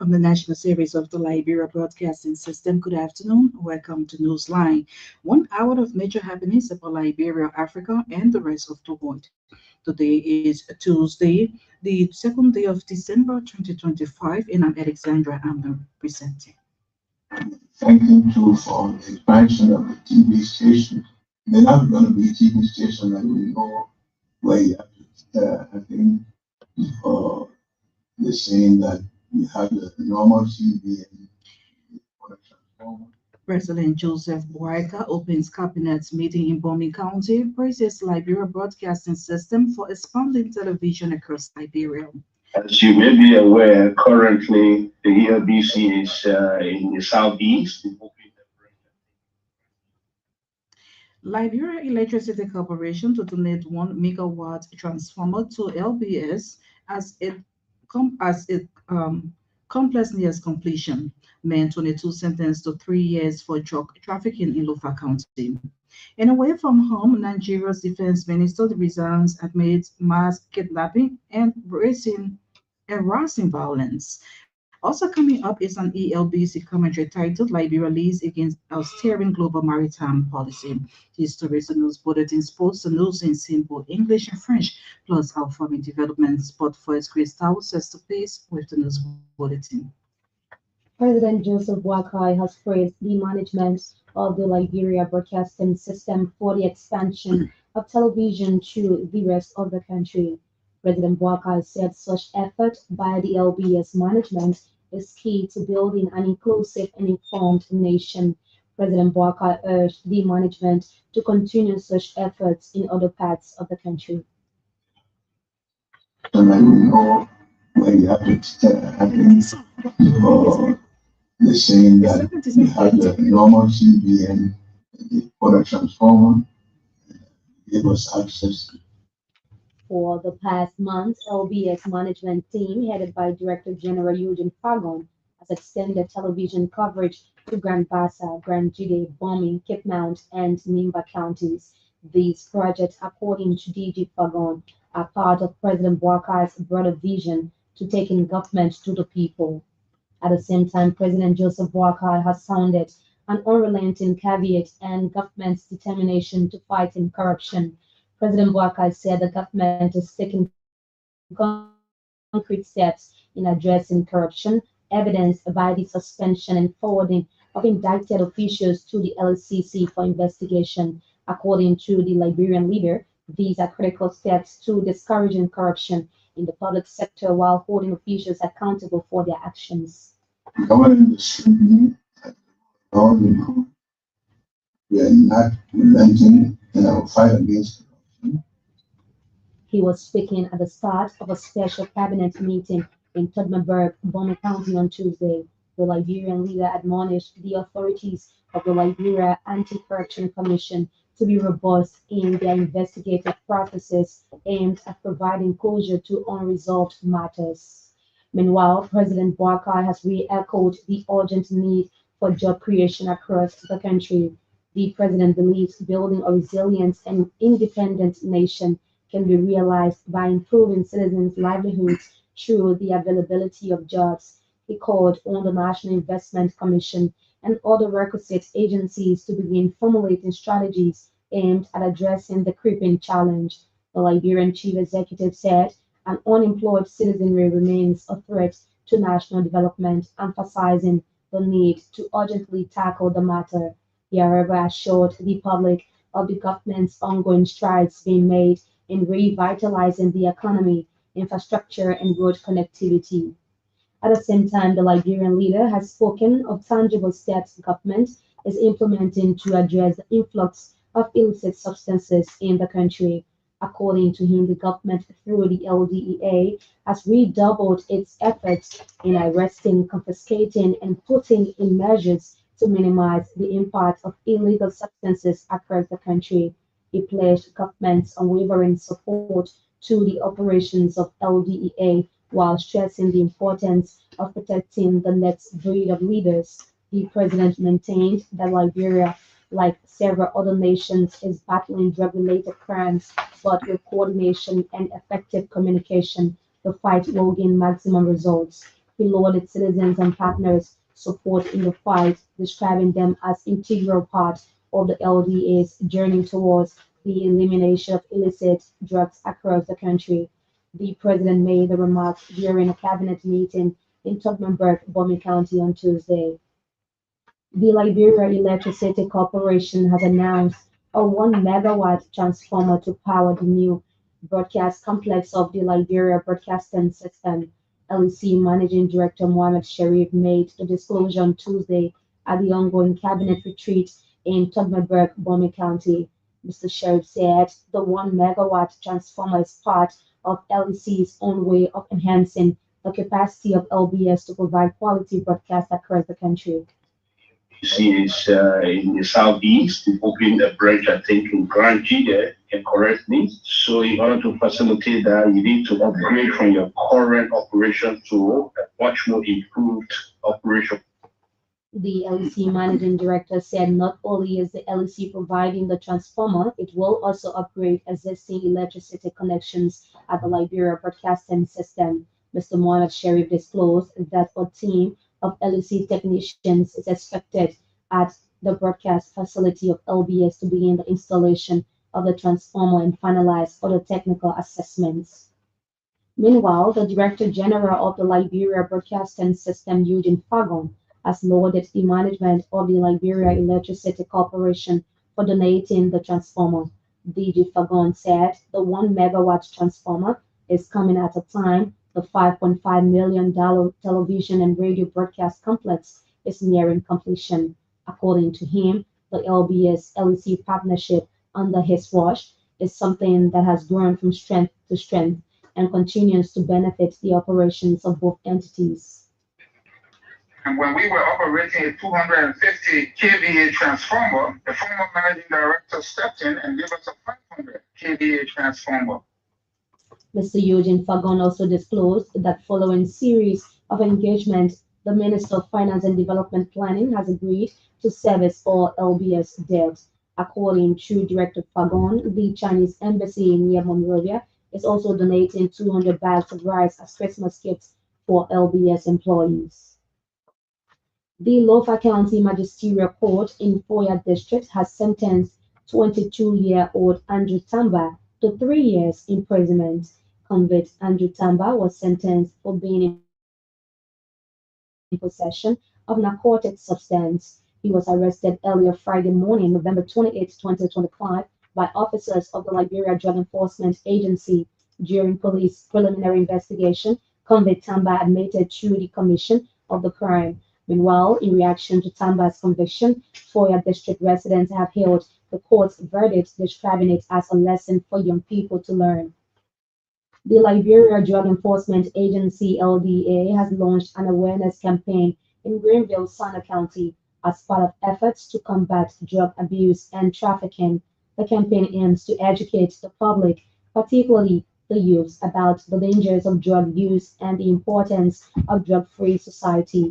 From the national series of the Liberia Broadcasting System, good afternoon. Welcome to Newsline. 1 hour of major happenings about Liberia, Africa, and the rest of the world. Today is Tuesday, the second day of December 2025, and I'm Alexandra. I'm the presenting. Thank you too for the expansion of the TV station. They're not going to be a TV station that we know where you have to, I think, uh, they're saying that you have the normal TV and the transformer. President Joseph Boakai opens cabinet meeting in Bomi County, praises Liberia Broadcasting System for expanding television across Liberia. As you may be aware, currently the Elbc is in the southeast. Liberia Electricity Corporation to donate 1 megawatt transformer to LBS as it complex nears completion. Man 22 sentenced to 3 years for drug trafficking in Lufa County. And away from home, Nigeria's defense minister resigns amid mass kidnapping and harassing violence. Also coming up is an ELBC commentary titled Liberia Leads Against Steering Global Maritime Policy. These stories, the news bulletin, sports, the news in simple English and French, plus our farming developments. But first, Crystal sets the pace with the news bulletin. President Joseph Boakai has praised the management of the Liberia broadcasting system for the expansion of television to the rest of the country. President Boakai said such effort by the LBS management is key to building an inclusive and informed nation. President Boakai urged the management to continue such efforts in other parts of the country. And I know where you have to, I think, they're saying that you have the normal TV and the product transformer give us access. For the past month, LBS management team, headed by Director General Eugene Fagon, has extended television coverage to Grand Bassa, Grand Jide, Bombing, Cape Mount, and Nimba counties. These projects, according to DG Fagon, are part of President Boakai's broader vision to taking government to the people. At the same time, President Joseph Boakai has sounded an unrelenting caveat and government's determination to fight corruption. President Boakai said the government is taking concrete steps in addressing corruption, evidenced by the suspension and forwarding of indicted officials to the LCC for investigation. According to the Liberian leader, these are critical steps to discouraging corruption in the public sector while holding officials accountable for their actions. Government is shrinking, we are not relenting in our fight against corruption. He was speaking at the start of a special cabinet meeting in Todmanburg, Bomi County on Tuesday. The Liberian leader admonished the authorities of the Liberia Anti-Corruption Commission to be robust in their investigative processes aimed at providing closure to unresolved matters. Meanwhile, President Boakai has re-echoed the urgent need for job creation across the country. The president believes building a resilient and independent nation can be realized by improving citizens' livelihoods through the availability of jobs. He called on the National Investment Commission and other requisite agencies to begin formulating strategies aimed at addressing the creeping challenge. The Liberian chief executive said an unemployed citizenry remains a threat to national development, emphasizing the need to urgently tackle the matter. He, however, assured the public of the government's ongoing strides being made in revitalizing the economy, infrastructure, and road connectivity. At the same time, the Liberian leader has spoken of tangible steps the government is implementing to address the influx of illicit substances in the country. According to him, the government, through the LDEA, has redoubled its efforts in arresting, confiscating, and putting in measures to minimize the impact of illegal substances across the country. He pledged government's unwavering support to the operations of LDEA while stressing the importance of protecting the next breed of leaders. The president maintained that Liberia, like several other nations, is battling drug-related crimes, but with coordination and effective communication, the fight will gain maximum results. He lauded citizens and partners' support in the fight, describing them as integral part of the LDA's journey towards the elimination of illicit drugs across the country. The president made the remarks during a cabinet meeting in Tubmanburg, Bomi County on Tuesday. The Liberia Electricity Corporation has announced a 1 megawatt transformer to power the new broadcast complex of the Liberia Broadcasting System. LEC Managing Director Mohamed Sharif made the disclosure on Tuesday at the ongoing cabinet retreat in Tubmanburg, Bomi County. Mr. Sharif said the 1 megawatt transformer is part of LEC's own way of enhancing the capacity of LBS to provide quality broadcast across the country. He is in the southeast, opening a branch, I think, in Granji there, correctly. So in order to facilitate that, you need to upgrade from your current operation to a much more improved operation. The LEC Managing Director said not only is the LEC providing the transformer, it will also upgrade existing electricity connections at the Liberia Broadcasting System. Mr. Mohamed Sharif disclosed that a team of LEC technicians is expected at the broadcast facility of LBS to begin the installation of the transformer and finalize other technical assessments. Meanwhile, the Director General of the Liberia Broadcasting System, Eugene Fagon, has lauded the management of the Liberia Electricity Corporation for donating the transformer. DG Fagon said the 1 megawatt transformer is coming at a time the $5.5 million television and radio broadcast complex is nearing completion. According to him, the LBS LEC partnership under his watch is something that has grown from strength to strength and continues to benefit the operations of both entities. And when we were operating a 250 kVA transformer, the former managing director stepped in and gave us a 500 kVA transformer. Mr. Eugene Fagon also disclosed that following series of engagement, the Minister of Finance and Development Planning has agreed to service all LBS debt. According to Director Fagon, the Chinese embassy in Monrovia is also donating 200 bags of rice as Christmas gifts for LBS employees. The Lofa County Magisterial Court in Foya District has sentenced 22-year-old Andrew Tamba to 3 years imprisonment. Convict Andrew Tamba was sentenced for being in possession of narcotic substance. He was arrested earlier Friday morning, November 28, 2025, by officers of the Liberia Drug Enforcement Agency. During police preliminary investigation, convict Tamba admitted to the commission of the crime. Meanwhile, in reaction to Tamba's conviction, Foya District residents have hailed the court's verdict, describing it as a lesson for young people to learn. The Liberia Drug Enforcement Agency, LDA, has launched an awareness campaign in Greenville, Sana County as part of efforts to combat drug abuse and trafficking. The campaign aims to educate the public, particularly the youth, about the dangers of drug use and the importance of drug-free society.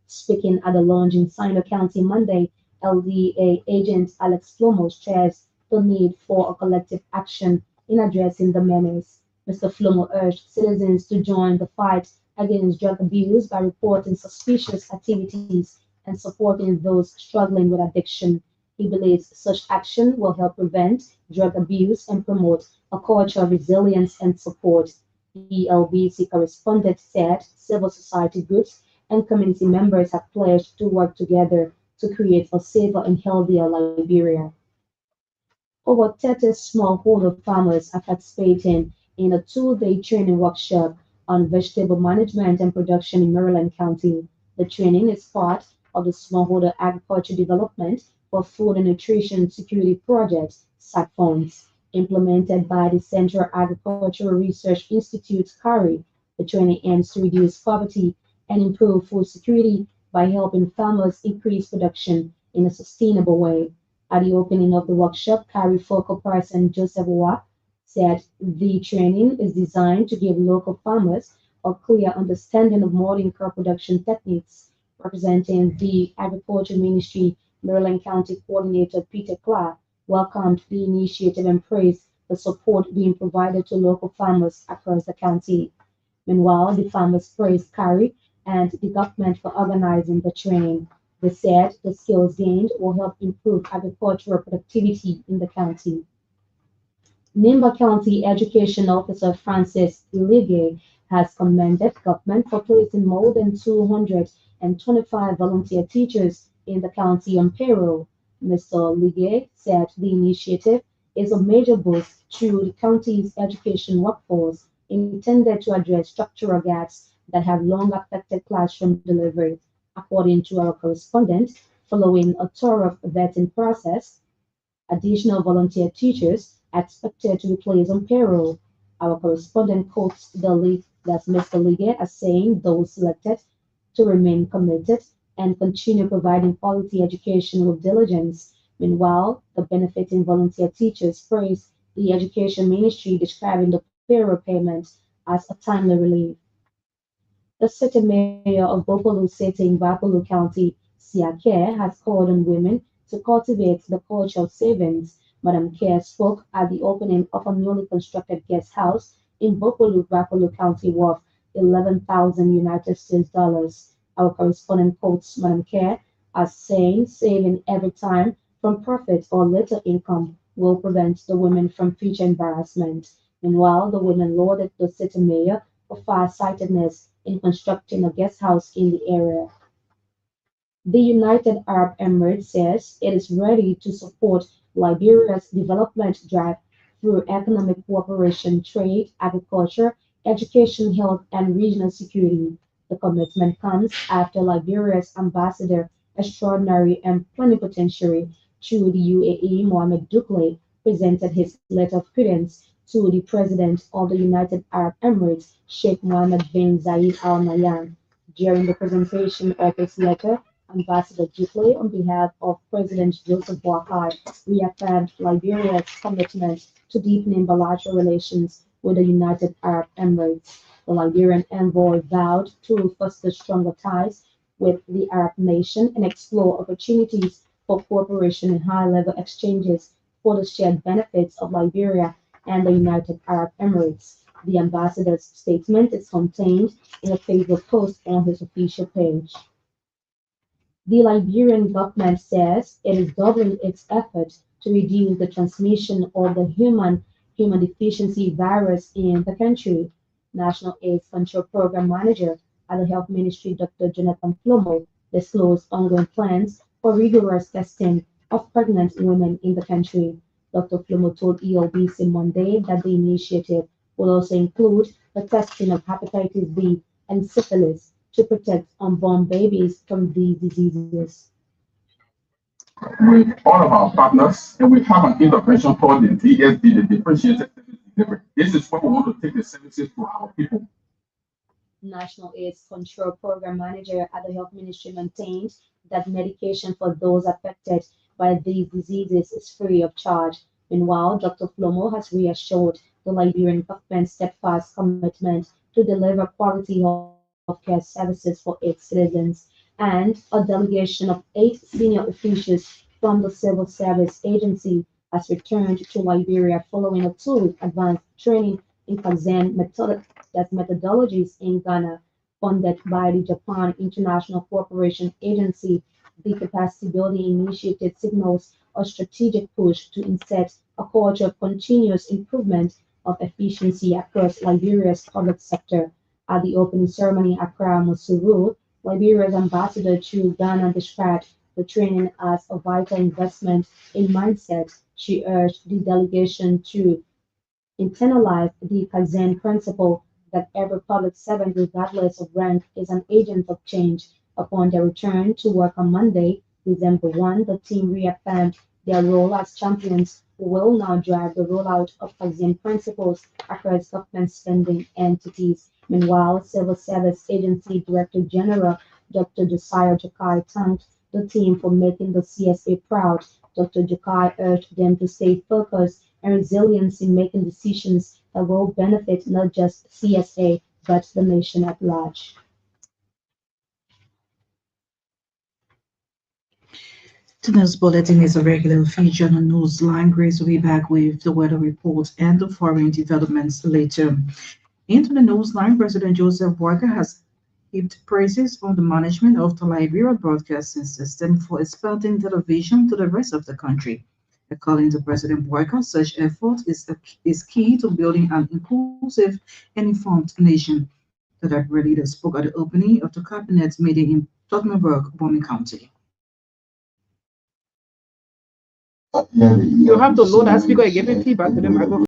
Speaking at the launch in Sino County Monday, LDA agent Alex Flomo stressed the need for a collective action in addressing the menace. Mr. Flomo urged citizens to join the fight against drug abuse by reporting suspicious activities and supporting those struggling with addiction. He believes such action will help prevent drug abuse and promote a culture of resilience and support. The Elbc correspondent said civil society groups and community members have pledged to work together to create a safer and healthier Liberia. Over 30 smallholder farmers are participating in a 2-day training workshop on vegetable management and production in Maryland County. The training is part of the Smallholder Agriculture Development for Food and Nutrition Security Project, SAC funds, implemented by the Central Agricultural Research Institute, CARI. The training aims to reduce poverty and improve food security by helping farmers increase production in a sustainable way. At the opening of the workshop, CARI focal person Joseph Watt said the training is designed to give local farmers a clear understanding of modern crop production techniques. Representing the Agriculture Ministry, Maryland County Coordinator Peter Clark welcomed the initiative and praised the support being provided to local farmers across the county. Meanwhile, the farmers praised CARI and the government for organizing the training. They said the skills gained will help improve agricultural productivity in the county. Nimba County Education Officer Francis Ligay has commended government for placing more than 225 volunteer teachers in the county on payroll. Mr. Ligay said the initiative is a major boost to the county's education workforce intended to address structural gaps that have long affected classroom delivery. According to our correspondent, following a thorough vetting process, additional volunteer teachers expected to be placed on payroll. Our correspondent quotes the league that's Mr. Liggett as saying those selected to remain committed and continue providing quality education with diligence. Meanwhile, the benefiting volunteer teachers praised the education ministry, describing the payroll payment as a timely relief. The city mayor of Bopolu City in Bapolu County, Siake, has called on women to cultivate the culture of savings. Madam Kerr spoke at the opening of a newly constructed guest house in Bapolu County worth 11,000 United States dollars. Our correspondent quotes Madam Kerr as saying saving every time from profit or little income will prevent the women from future embarrassment. Meanwhile, the women lauded the city mayor for far-sightedness in constructing a guest house in the area. The United Arab Emirates says it is ready to support Liberia's development drive through economic cooperation, trade, agriculture, education, health, and regional security. The commitment comes after Liberia's ambassador extraordinary and plenipotentiary to the UAE, Mohamed Dukle, presented his letter of credence to the President of the United Arab Emirates, Sheikh Mohammed bin Zayed Al Nahyan. During the presentation of his letter, Ambassador Dukle, on behalf of President Joseph Boakai, reaffirmed Liberia's commitment to deepening bilateral relations with the United Arab Emirates. The Liberian envoy vowed to foster stronger ties with the Arab nation and explore opportunities for cooperation and high-level exchanges for the shared benefits of Liberia and the United Arab Emirates. The ambassador's statement is contained in a Facebook post on his official page. The Liberian government says it is doubling its efforts to reduce the transmission of the human deficiency virus in the country. National AIDS Control Program Manager at the Health Ministry, Dr. Jonathan Flomo, disclosed ongoing plans for rigorous testing of pregnant women in the country. Dr. Flomo told ELBC Monday that the initiative will also include the testing of hepatitis B and syphilis to protect unborn babies from these diseases. With all of our partners, and we have an intervention called the DSD, the Differentiated Service Delivery. This is where we want to take the services to our people. National AIDS Control Program Manager at the Health Ministry maintained that medication for those affected by these diseases is free of charge. Meanwhile, Dr. Flomo has reassured the Liberian government's steadfast commitment to deliver quality healthcare services for its citizens, and a delegation of 8 senior officials from the Civil Service Agency has returned to Liberia following a 2-week advanced training in Kaizen methodologies in Ghana, funded by the Japan International Cooperation Agency. The capacity building initiative signals a strategic push to insert a culture of continuous improvement of efficiency across Liberia's public sector. At the opening ceremony, Accra Musuru, Liberia's ambassador to Ghana, described the training as a vital investment in mindset. She urged the delegation to internalize the Kaizen principle that every public servant, regardless of rank, is an agent of change. Upon their return to work on Monday, December 1, the team reaffirmed their role as champions who will now drive the rollout of Kaizen principles across government spending entities. Meanwhile, Civil Service Agency Director General Dr. Josiah Jokai thanked the team for making the CSA proud. Dr. Jokai urged them to stay focused and resilient in making decisions that will benefit not just CSA but the nation at large. Today's bulletin is a regular feature on the Newsline. Grace will be back with the weather report and the foreign developments later. Into the Newsline, President Joseph Boakai has heaped praises on the management of the Liberia broadcasting system for expanding television to the rest of the country. According to President Boyka, such effort is key to building an inclusive and informed nation. The Liberia leader spoke at the opening of the cabinet meeting in Tottenburg, Bomi County. Yeah, You have to load that speaker and give it feedback to the microphone.